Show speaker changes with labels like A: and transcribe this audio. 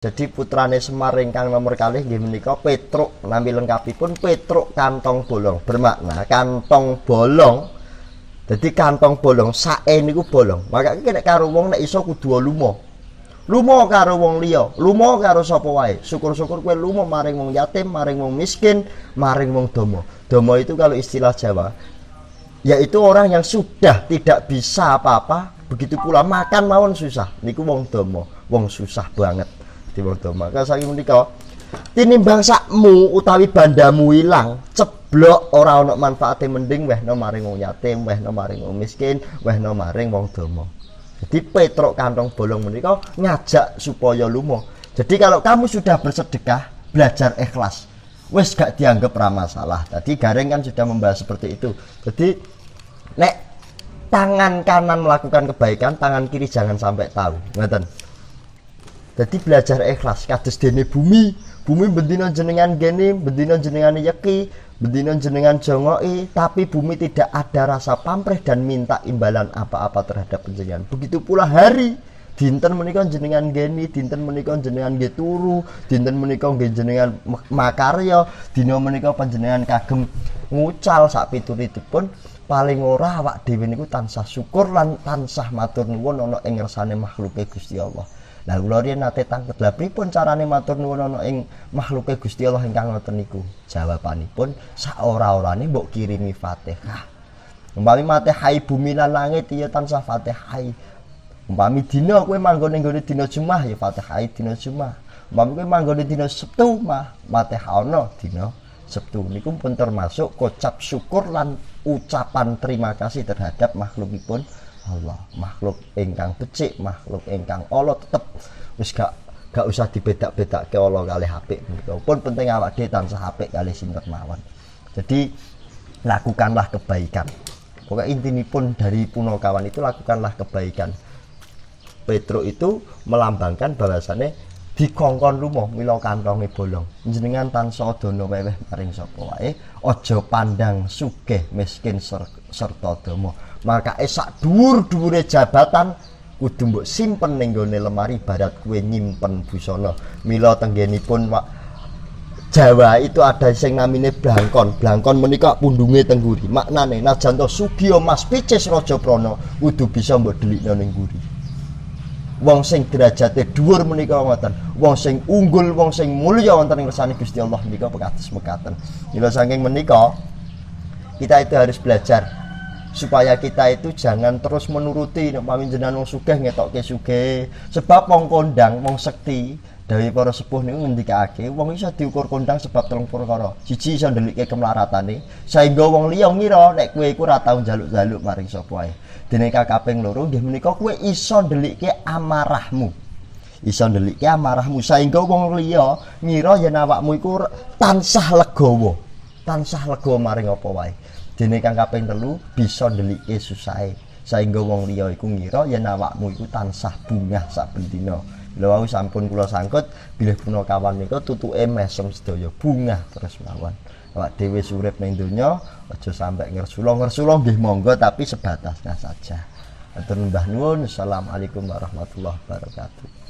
A: Jadi putrane Semar ingkang nomor kalih nggih menika Petruk, nami lengkapipun Petruk Kantong Bolong. Bermakna kantong bolong. Jadi kantong bolong sae niku bolong. Maka nek karo wong nek iso kudu lumo. Lumo karo wong liya, lumo karo sapa wae. Syukur-syukur kowe lumo maring wong yatim, maring wong miskin, maring wong domo. Domo itu kalau istilah Jawa yaitu orang yang sudah tidak bisa apa-apa, begitu pula makan mawon susah. Niku wong domo, wong susah banget di wong domo. Maka saking menika tinimbang sakmu utawi bandamu ilang, ceblok ora ana manfaate mending wehno maring wong yatim, wehno maring wong miskin, wehno maring wong domo. Jadi Petruk Kantong Bolong menika ngajak supaya lumo. Jadi kalau kamu sudah bersedekah, belajar ikhlas. Wes gak dianggap ramasalah. Tadi Gareng kan sudah membahas seperti itu. Jadi nek tangan kanan melakukan kebaikan, tangan kiri jangan sampai tahu. Ngoten. Jadi belajar ikhlas kados dene bumi bendina jenengan gene, bendina jenengan yeki, bendina jenengan jongoki, tapi bumi tidak ada rasa pamrih dan minta imbalan apa-apa terhadap panjenengan. Begitu pula hari, dinten menika jenengan geni, dinten menika jenengan nggih turu, dinten menika nggih jenengan makarya, dina menika panjenengan kagem ngucal sak piturutipun, paling ora awak dhewe niku tansah syukur lan tansah matur nuwun ana ing ngersane makhluke Gusti Allah. Lah kula riyen nate tangket lha pripun carane matur nuwun ana ing makhluke Gusti Allah ingkang ngoten niku? Jawabanipun saora-orane mbok kirimi Fatihah. Umpami Fatihah bumi lan langit ya tansah Fatihah. Umpami dina kowe manggon ning gone dina Jumat ya Fatihah dina Jumat. Umpami kowe manggon dina Sabtu mah Fatihah ana dina Sabtu. Niku pun termasuk kocap syukur lan ucapan terima kasih terhadap makhlukipun Allah. Makhluk ingkang becik, makhluk ingkang Allah tetep wis gak usah dibedak-bedake Allah kalih apik menika. Pun penting awak dhewe tansah apik kalih sinten mawon. Jadi lakukanlah kebaikan. Pokoknya intinipun dari punakawan itu lakukanlah kebaikan. Petruk itu melambangkan bahwasannya dikongkon lumo mila kantonge bolong. Jenengan tansah dana weweh maring sapa wae, aja pandang sugih miskin serta dama. Maka sak dhuwur-dhuwure jabatan kudu mbok simpen ning gone lemari barat kowe nyimpen busana. Mila tenggenipun Jawa itu ada sing namine blangkon. Blangkon menika pundunge teng nguri. Maknane najan to Sugiya Mas Picis Raja Prana kudu bisa mbok delikna ning nguri. Wong sing derajate dhuwur menika ngoten. Wong sing unggul, wong sing mulya wonten ing ngersane Gusti Allah menika pekados mekaten. Mila saking menika kita itu harus belajar supaya kita itu jangan terus menuruti nek panjenengan wong sugih ngetokke sugih. Sebab wong kondang, wong sekti, dawuh para sepuh niku ngendikake wong iso diukur kondang sebab telung perkara. Siji iso ndelike kemlaratane, saengga wong liya ngira nek kowe iku ora tau njaluk-njaluk maring sapa wae. Dene kaping loro nggih menika kowe iso ndelike amarahmu. Iso ndelike amarahmu saengga wong liya ngira yen awakmu iku tansah legawa. Tansah legawa maring apa wae. Dene kang kaping telu bisa ndelike susahe saengga wong liya iku ngira yen awakmu iku tansah bungah saben dina. Lha wau sampun kula sangkut bilih punakawan nika tutuke mesem sedaya bungah terus mawon. Awak dhewe urip ning donya aja sampai ngersula nggih monggo tapi sebatasnya saja. Atur mbah nuwun. Assalamualaikum warahmatullahi wabarakatuh.